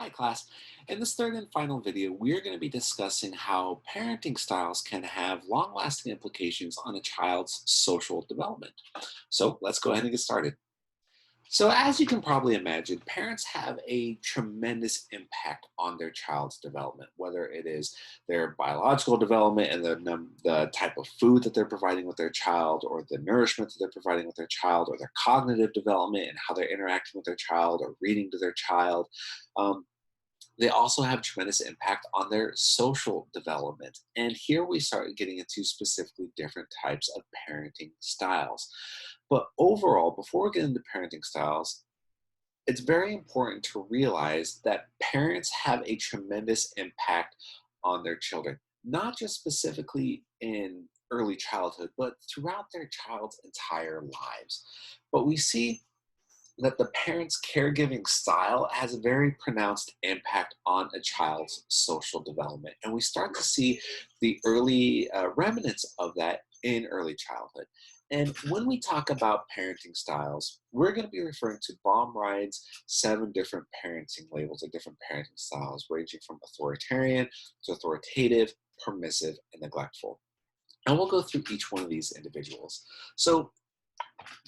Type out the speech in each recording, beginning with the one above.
Hi class. In this third and final video, we are going to be discussing how parenting styles can have long-lasting implications on a child's social development. So let's go ahead and get started. So as you can probably imagine, parents have a tremendous impact on their child's development, whether it is their biological development and the type of food that they're providing with their child, or the nourishment that they're providing with their child, or their cognitive development and how they're interacting with their child or reading to their child. Um, they also have tremendous impact on their social development. And here we start getting into specifically different types of parenting styles. But overall, before we get into parenting styles, it's very important to realize that parents have a tremendous impact on their children, not just specifically in early childhood, but throughout their child's entire lives. But we see that the parent's caregiving style has a very pronounced impact on a child's social development. And we start to see the early remnants of that in early childhood. And when we talk about parenting styles, we're going to be referring to Baumride's 7 different parenting labels or different parenting styles, ranging from authoritarian to authoritative, permissive, and neglectful. And we'll go through each one of these individuals. So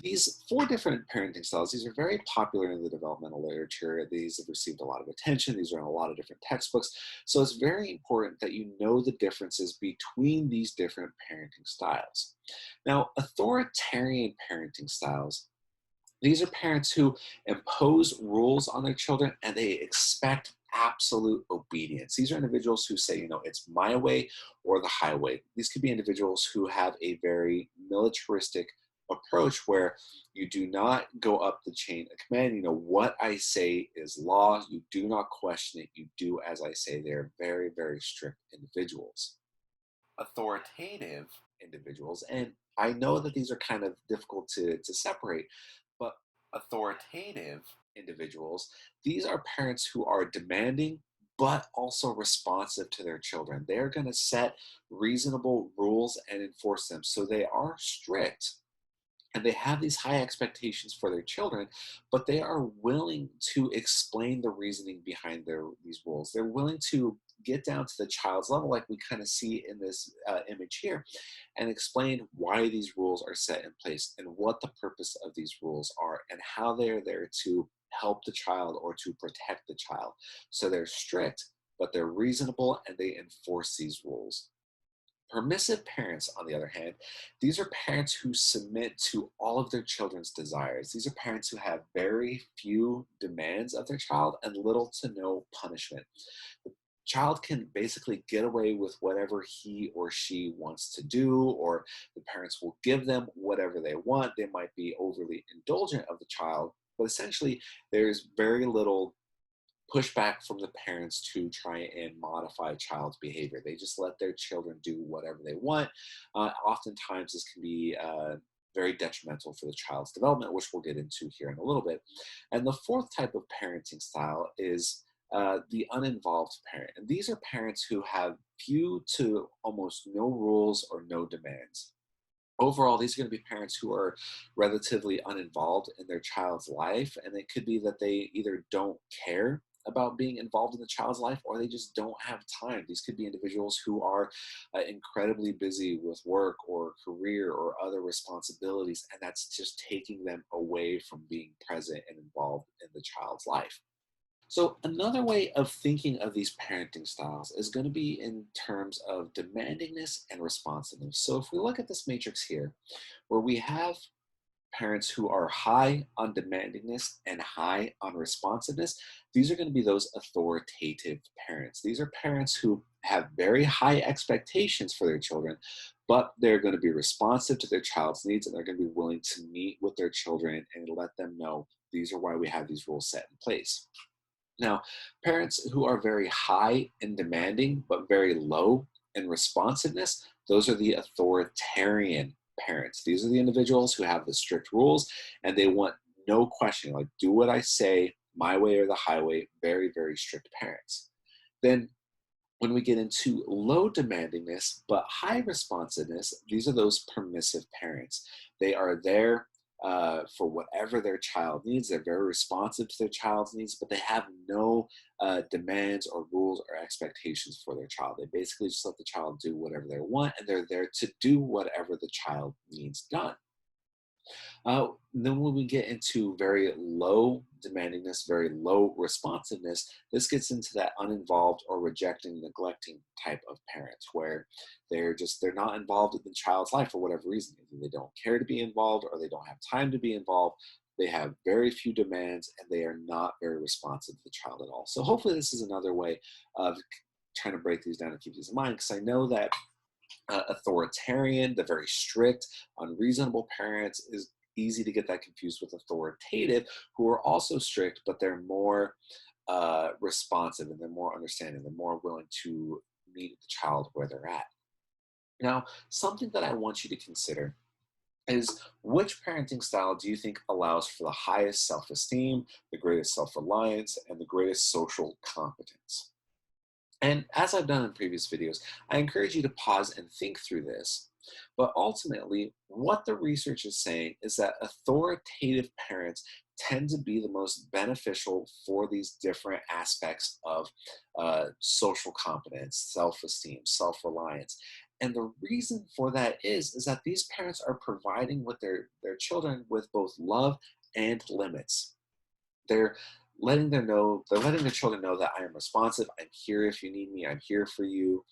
these 4 different parenting styles, these are very popular in the developmental literature. These have received a lot of attention. These are in a lot of different textbooks. So it's very important that you know the differences between these different parenting styles. Now, authoritarian parenting styles, these are parents who impose rules on their children and they expect absolute obedience. These are individuals who say, it's my way or the highway. These could be individuals who have a very militaristic approach where you do not go up the chain of command. What I say is law. You do not question it. You do as I say. They're very, very strict individuals. Authoritative individuals, and I know that these are kind of difficult to separate, but authoritative individuals, these are parents who are demanding but also responsive to their children. They're going to set reasonable rules and enforce them. So they are strict and they have these high expectations for their children, but they are willing to explain the reasoning behind these rules. They're willing to get down to the child's level, like we kind of see in this image here, and explain why these rules are set in place and what the purpose of these rules are and how they're there to help the child or to protect the child. So they're strict, but they're reasonable and they enforce these rules. Permissive parents, on the other hand, these are parents who submit to all of their children's desires. These are parents who have very few demands of their child and little to no punishment. The child can basically get away with whatever he or she wants to do, or the parents will give them whatever they want. They might be overly indulgent of the child, but essentially there's very little pushback from the parents to try and modify a child's behavior. They just let their children do whatever they want. Oftentimes, this can be very detrimental for the child's development, which we'll get into here in a little bit. And the 4th type of parenting style is the uninvolved parent. And these are parents who have few to almost no rules or no demands. Overall, these are going to be parents who are relatively uninvolved in their child's life, and it could be that they either don't care about being involved in the child's life or they just don't have time. These could be individuals who are incredibly busy with work or career or other responsibilities, and that's just taking them away from being present and involved in the child's life. So another way of thinking of these parenting styles is going to be in terms of demandingness and responsiveness. So if we look at this matrix here, where we have parents who are high on demandingness and high on responsiveness, these are going to be those authoritative parents. These are parents who have very high expectations for their children, but they're going to be responsive to their child's needs and they're going to be willing to meet with their children and let them know these are why we have these rules set in place. Now, parents who are very high in demanding but very low in responsiveness, those are the authoritarian parents. These are the individuals who have the strict rules and they want no questioning, like do what I say, my way or the highway, very, very strict parents. Then when we get into low demandingness but high responsiveness, these are those permissive parents. They are there for whatever their child needs. They're very responsive to their child's needs, but they have no demands or rules or expectations for their child. They basically just let the child do whatever they want, and they're there to do whatever the child needs done. Then when we get into very low demandingness, very low responsiveness, this gets into that uninvolved or rejecting, neglecting type of parents where they're not involved in the child's life for whatever reason. Either they don't care to be involved or they don't have time to be involved. They have very few demands and they are not very responsive to the child at all. So hopefully this is another way of trying to break these down and keep these in mind, because I know that authoritarian, the very strict, unreasonable parents is easy to get that confused with authoritative, who are also strict, but they're more responsive and they're more understanding. They're more willing to meet the child where they're at. Now, something that I want you to consider is, which parenting style do you think allows for the highest self esteem, the greatest self reliance, and the greatest social competence? And as I've done in previous videos, I encourage you to pause and think through this. But ultimately, what the research is saying is that authoritative parents tend to be the most beneficial for these different aspects of social competence, self-esteem, self-reliance. And the reason for that is that these parents are providing with their children with both love and limits. They're they're letting their children know that I am responsive, I'm here if you need me, I'm here for you.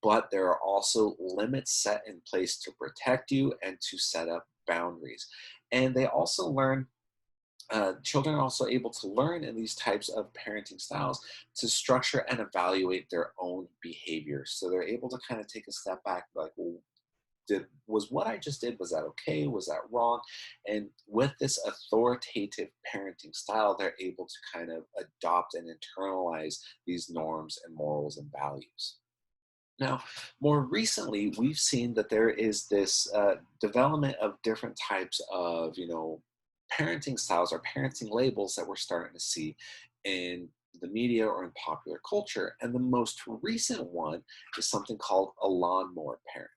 But there are also limits set in place to protect you and to set up boundaries. And they also learn, children are also able to learn in these types of parenting styles to structure and evaluate their own behavior. So they're able to kind of take a step back, like, well, was what I just did, was that okay? Was that wrong? And with this authoritative parenting style, they're able to kind of adopt and internalize these norms and morals and values. Now, more recently, we've seen that there is this development of different types of, parenting styles or parenting labels that we're starting to see in the media or in popular culture. And the most recent one is something called a lawnmower parent.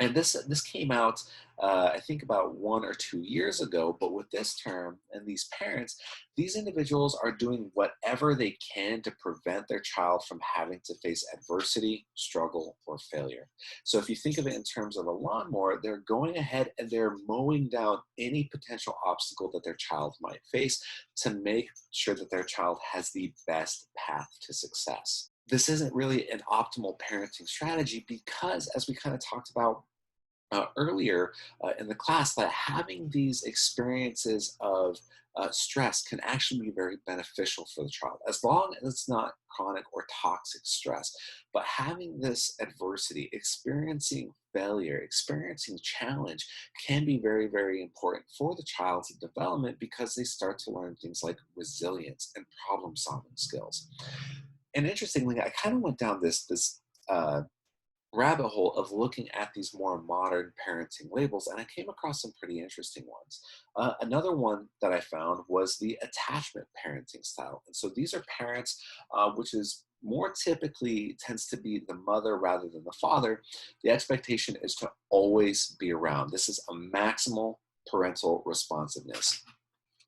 And this came out, I think, about 1 or 2 years ago. But with this term and these parents, these individuals are doing whatever they can to prevent their child from having to face adversity, struggle, or failure. So if you think of it in terms of a lawnmower, they're going ahead and they're mowing down any potential obstacle that their child might face to make sure that their child has the best path to success. This isn't really an optimal parenting strategy because, as we kind of talked about earlier in the class, that having these experiences of stress can actually be very beneficial for the child, as long as it's not chronic or toxic stress. But having this adversity, experiencing failure, experiencing challenge can be very, very important for the child's development, because they start to learn things like resilience and problem solving skills. And interestingly, I kind of went down this uh, rabbit hole of looking at these more modern parenting labels, and I came across some pretty interesting ones. Another one that I found was the attachment parenting style. And so these are parents, which is more typically tends to be the mother rather than the father. The expectation is to always be around. This is a maximal parental responsiveness.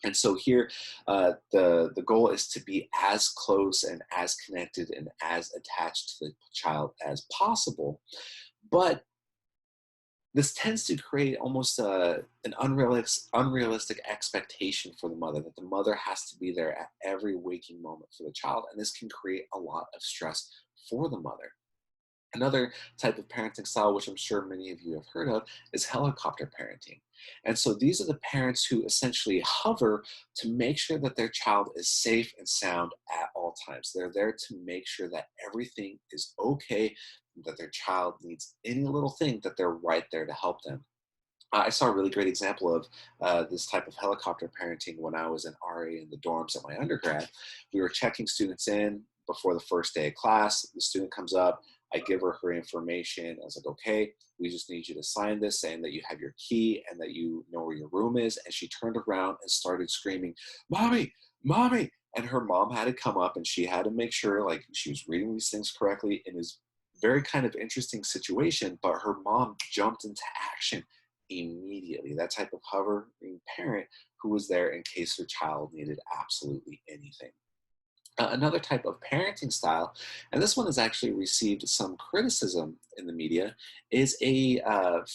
And so here, the goal is to be as close and as connected and as attached to the child as possible. But this tends to create almost an unrealistic expectation for the mother, that the mother has to be there at every waking moment for the child. And this can create a lot of stress for the mother. Another type of parenting style, which I'm sure many of you have heard of, is helicopter parenting. And so these are the parents who essentially hover to make sure that their child is safe and sound at all times. They're there to make sure that everything is okay, that their child needs any little thing, that they're right there to help them. I saw a really great example of this type of helicopter parenting when I was an RA in the dorms at my undergrad. We were checking students in before the first day of class. The student comes up, I give her information. I was like, okay, we just need you to sign this saying that you have your key and that you know where your room is. And she turned around and started screaming, "Mommy, mommy." And her mom had to come up and she had to make sure like she was reading these things correctly in this very kind of interesting situation. But her mom jumped into action immediately, that type of hovering parent who was there in case their child needed absolutely anything. Another type of parenting style, and this one has actually received some criticism in the media, is a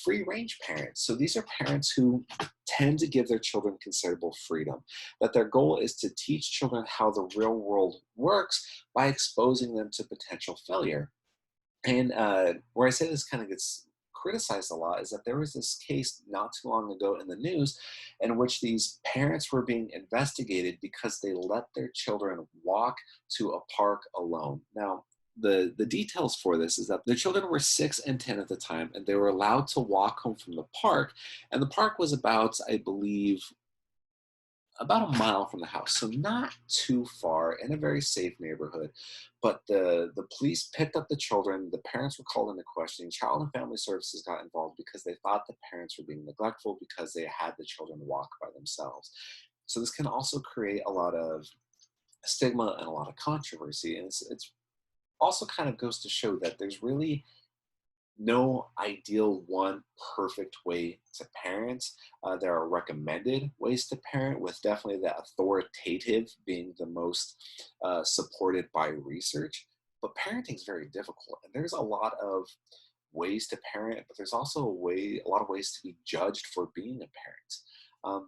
free range parent. So these are parents who tend to give their children considerable freedom, that their goal is to teach children how the real world works by exposing them to potential failure. And where I say this kind of gets criticized a lot is that there was this case not too long ago in the news in which these parents were being investigated because they let their children walk to a park alone. Now, the details for this is that the children were 6 and 10 at the time, and they were allowed to walk home from the park. And the park was about, I believe, about a mile from the house, so not too far in a very safe neighborhood. But the police picked up the children. The parents were called into questioning. Child and Family Services got involved because they thought the parents were being neglectful because they had the children walk by themselves. So this can also create a lot of stigma and a lot of controversy, and it's also kind of goes to show that there's really no ideal one perfect way to parent. There are recommended ways to parent, with definitely the authoritative being the most supported by research. But parenting is very difficult, and there's a lot of ways to parent, but there's also a lot of ways to be judged for being a parent.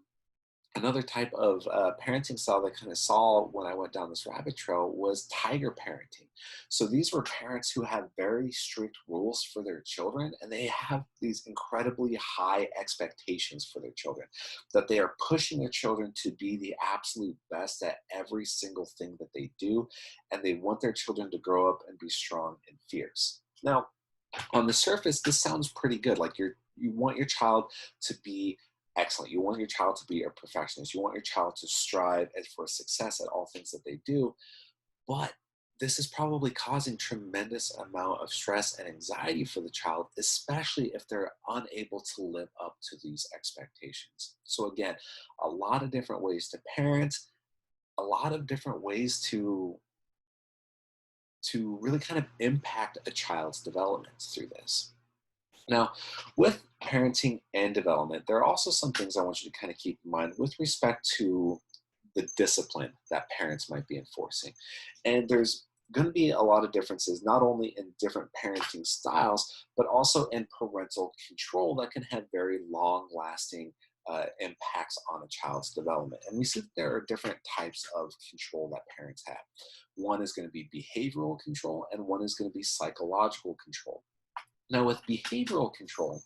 Another type of parenting style that I kind of saw when I went down this rabbit trail was tiger parenting. So these were parents who have very strict rules for their children, and they have these incredibly high expectations for their children, that they are pushing their children to be the absolute best at every single thing that they do, and they want their children to grow up and be strong and fierce. Now, on the surface, this sounds pretty good. Like you want your child to be excellent. You want your child to be a perfectionist. You want your child to strive for success at all things that they do. But this is probably causing tremendous amount of stress and anxiety for the child, especially if they're unable to live up to these expectations. So again, a lot of different ways to parent, a lot of different ways to really kind of impact a child's development through this. Now, with parenting and development, there are also some things I want you to kind of keep in mind with respect to the discipline that parents might be enforcing. And there's going to be a lot of differences, not only in different parenting styles, but also in parental control that can have very long lasting impacts on a child's development. And we see that there are different types of control that parents have. One is going to be behavioral control, and one is going to be psychological control. Now, with behavioral control,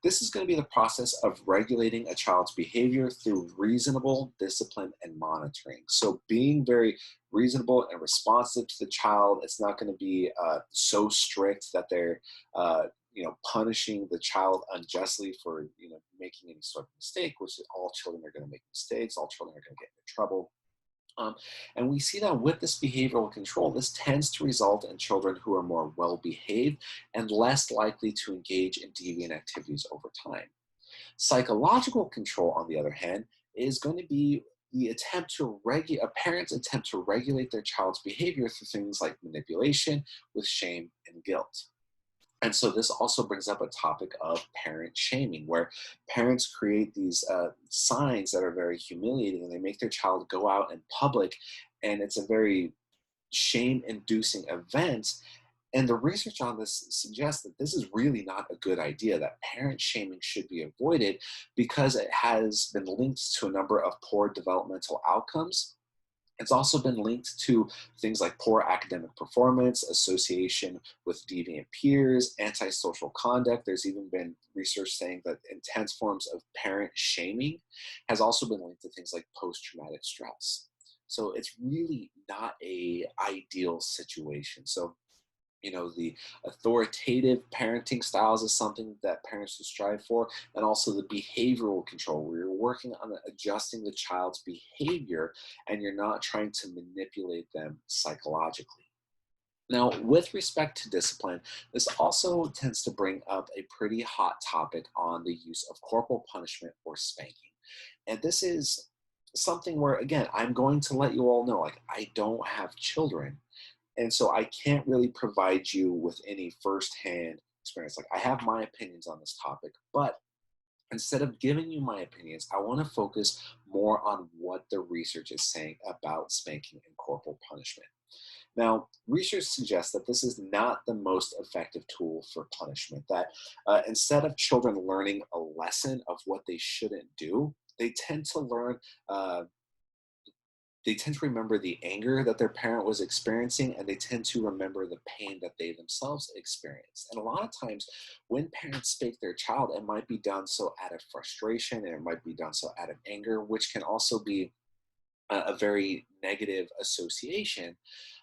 this is going to be the process of regulating a child's behavior through reasonable discipline and monitoring. So being very reasonable and responsive to the child. It's not going to be so strict that they're punishing the child unjustly for making any sort of mistake, which all children are going to make mistakes. All children are going to get into trouble. And we see that with this behavioral control, this tends to result in children who are more well behaved and less likely to engage in deviant activities over time. Psychological control, on the other hand, is going to be the attempt to regulate a parent's attempt to regulate their child's behavior through things like manipulation with shame and guilt. And so this also brings up a topic of parent shaming, where parents create these signs that are very humiliating, and they make their child go out in public, and it's a very shame-inducing event. And the research on this suggests that this is really not a good idea, that parent shaming should be avoided because it has been linked to a number of poor developmental outcomes. It's also been linked to things like poor academic performance, association with deviant peers, antisocial conduct. There's even been research saying that intense forms of parent shaming has also been linked to things like post-traumatic stress. So it's really not a ideal situation. So the authoritative parenting styles is something that parents should strive for, and also the behavioral control, where you're working on adjusting the child's behavior and you're not trying to manipulate them psychologically. Now, with respect to discipline, this also tends to bring up a pretty hot topic on the use of corporal punishment or spanking. And this is something where, again, I'm going to let you all know, like, I don't have children, and so I can't really provide you with any firsthand experience. Like, I have my opinions on this topic, but Instead of giving you my opinions, I want to focus more on what the research is saying about spanking and corporal punishment. Now, research suggests that this is not the most effective tool for punishment, that instead of children learning a lesson of what they shouldn't do, they tend to learn uh, they tend to remember the anger that their parent was experiencing, and they tend to remember the pain that they themselves experienced. And a lot of times when parents spank their child, it might be done so out of frustration, and it might be done so out of anger, which can also be a very negative association.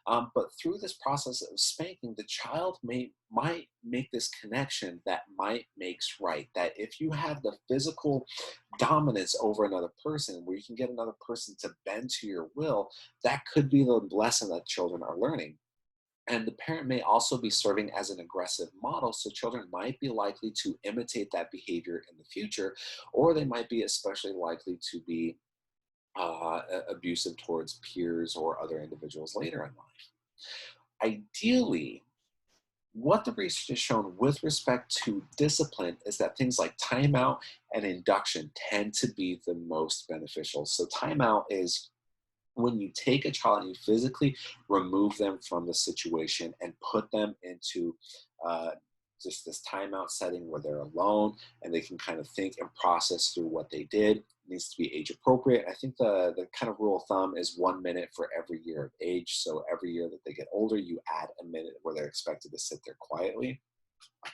But through this process of spanking, the child might make this connection that might makes right. That if you have the physical dominance over another person, where you can get another person to bend to your will, that could be the lesson that children are learning. And the parent may also be serving as an aggressive model, so children might be likely to imitate that behavior in the future, or they might be especially likely to be abusive towards peers or other individuals later in life. Ideally, what the research has shown with respect to discipline is that things like timeout and induction tend to be the most beneficial. So, timeout is when you take a child and you physically remove them from the situation and put them into uh, just this timeout setting where they're alone and they can kind of think and process through what they did. It needs to be age appropriate. I think the kind of rule of thumb is 1 minute for every year of age. So every year that they get older, you add a minute where they're expected to sit there quietly.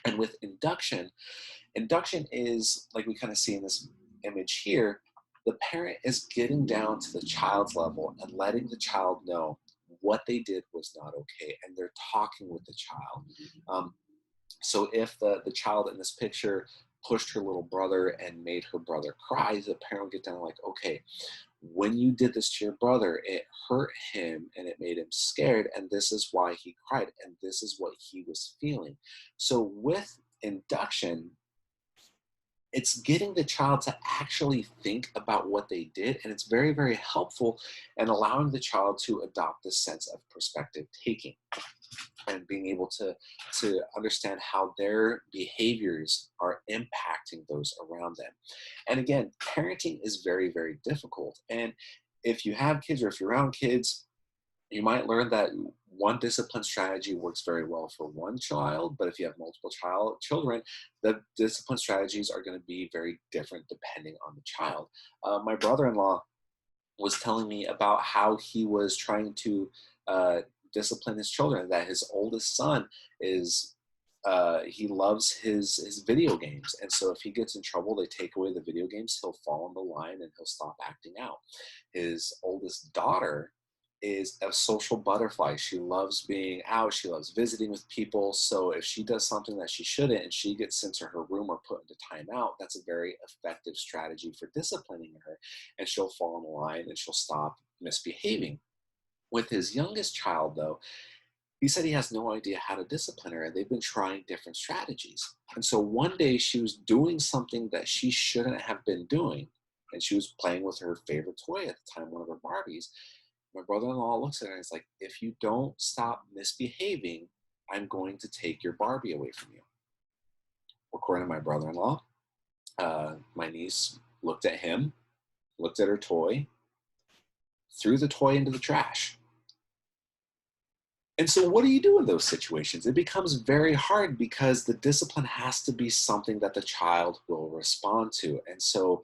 And with induction, induction is like we kind of see in this image here, the parent is getting down to the child's level and letting the child know what they did was not okay, and they're talking with the child. So if the child in this picture pushed her little brother and made her brother cry, the parent would get down like, okay, when you did this to your brother, it hurt him and it made him scared, and this is why he cried, and this is what he was feeling. So with induction, it's getting the child to actually think about what they did, and it's very, very helpful in allowing the child to adopt this sense of perspective taking and being able to understand how their behaviors are impacting those around them. And again, parenting is very, very difficult. And if you have kids or if you're around kids, you might learn that one discipline strategy works very well for one child, but if you have multiple children, the discipline strategies are going to be very different depending on the child. My brother-in-law was telling me about how he was trying to uh, discipline his children. That his oldest son is he loves his video games, and so if he gets in trouble, they take away the video games. He'll fall on the line and he'll stop acting out. His oldest daughter is a social butterfly. She loves being out. She loves visiting with people. So if she does something that she shouldn't and she gets sent to her room or put into timeout, that's a very effective strategy for disciplining her. And she'll fall in line and she'll stop misbehaving. With his youngest child, though, he said he has no idea how to discipline her, and they've been trying different strategies. And so one day she was doing something that she shouldn't have been doing, and she was playing with her favorite toy at the time, one of her Barbies. My brother-in-law looks at her and is like, if you don't stop misbehaving, I'm going to take your Barbie away from you. According to my brother-in-law, my niece looked at him, looked at her toy, threw the toy into the trash. And so, what do you do in those situations? It becomes very hard because the discipline has to be something that the child will respond to. And so,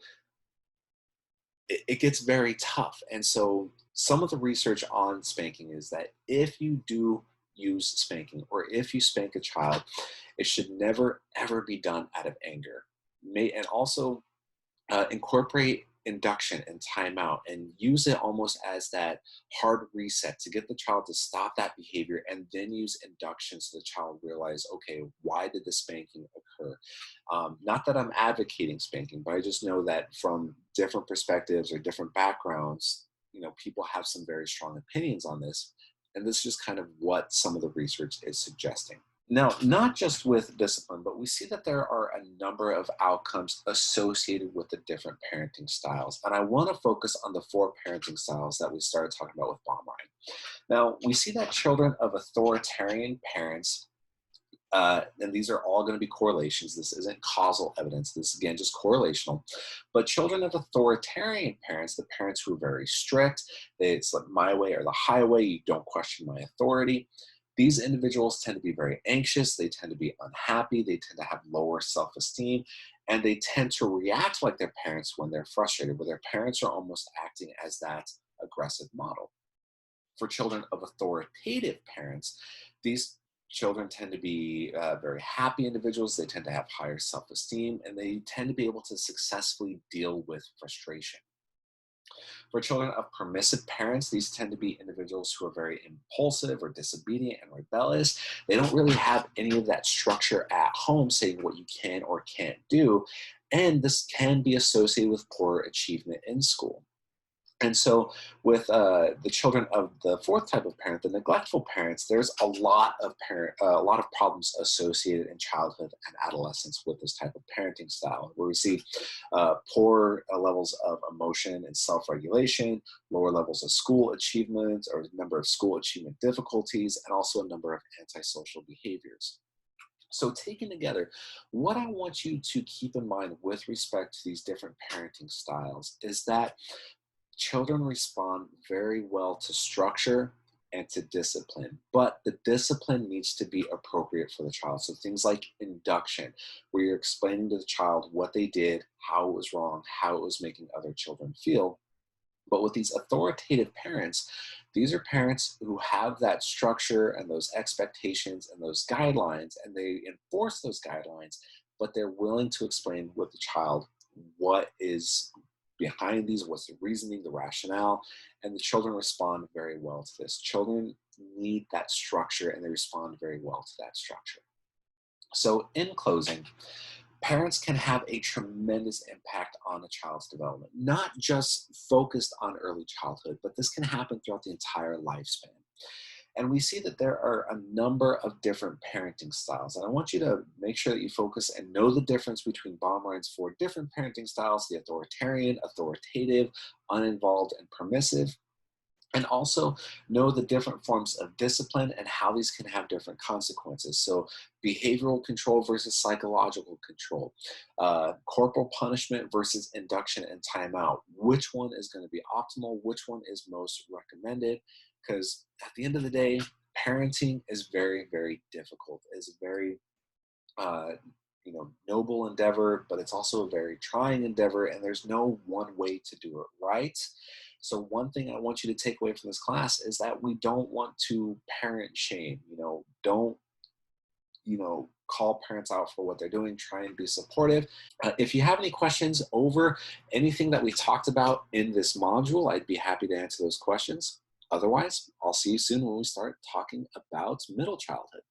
it gets very tough. And so, some of the research on spanking is that if you do use spanking or if you spank a child, it should never, ever be done out of anger. And also, incorporate induction and timeout and use it almost as that hard reset to get the child to stop that behavior, and then use induction so the child realize, okay, why did the spanking occur? Not that I'm advocating spanking, but I just know that from different perspectives or different backgrounds, people have some very strong opinions on this. And this is just kind of what some of the research is suggesting. Now, not just with discipline, but we see that there are a number of outcomes associated with the different parenting styles. And I want to focus on the 4 parenting styles that we started talking about with Baumrind. Now, we see that children of authoritarian parents And these are all going to be correlations. This isn't causal evidence. This is, again, just correlational. But children of authoritarian parents, the parents who are very strict, it's like my way or the highway, you don't question my authority. These individuals tend to be very anxious. They tend to be unhappy. They tend to have lower self-esteem. And they tend to react like their parents when they're frustrated, where their parents are almost acting as that aggressive model. For children of authoritative parents, these children tend to be very happy individuals. They tend to have higher self-esteem, and they tend to be able to successfully deal with frustration. For children of permissive parents, these tend to be individuals who are very impulsive or disobedient and rebellious. They don't really have any of that structure at home saying what you can or can't do. And this can be associated with poor achievement in school. And so, with the children of the fourth type of parent, the neglectful parents, there's a lot of problems associated in childhood and adolescence with this type of parenting style, where we see poor levels of emotion and self-regulation, lower levels of school achievement or number of school achievement difficulties, and also a number of antisocial behaviors. So, taken together, what I want you to keep in mind with respect to these different parenting styles is that children respond very well to structure and to discipline, but the discipline needs to be appropriate for the child. So things like induction, where you're explaining to the child what they did, how it was wrong, how it was making other children feel. But with these authoritative parents, these are parents who have that structure and those expectations and those guidelines, and they enforce those guidelines, but they're willing to explain with the child what is behind these, what's the reasoning, the rationale, and the children respond very well to this. Children need that structure and they respond very well to that structure. So in closing, parents can have a tremendous impact on a child's development, not just focused on early childhood, but this can happen throughout the entire lifespan. And we see that there are a number of different parenting styles. And I want you to make sure that you focus and know the difference between Baumrine's four different parenting styles: the authoritarian, authoritative, uninvolved, and permissive. And also know the different forms of discipline and how these can have different consequences. So behavioral control versus psychological control, corporal punishment versus induction and timeout. Which one is going to be optimal? Which one is most recommended? Because at the end of the day, parenting is very, very difficult. It's a very uh, noble endeavor, but it's also a very trying endeavor, and there's no one way to do it right. So one thing I want you to take away from this class is that we don't want to parent shame. Don't call parents out for what they're doing. Try and be supportive. If you have any questions over anything that we talked about in this module, I'd be happy to answer those questions. Otherwise, I'll see you soon when we start talking about middle childhood.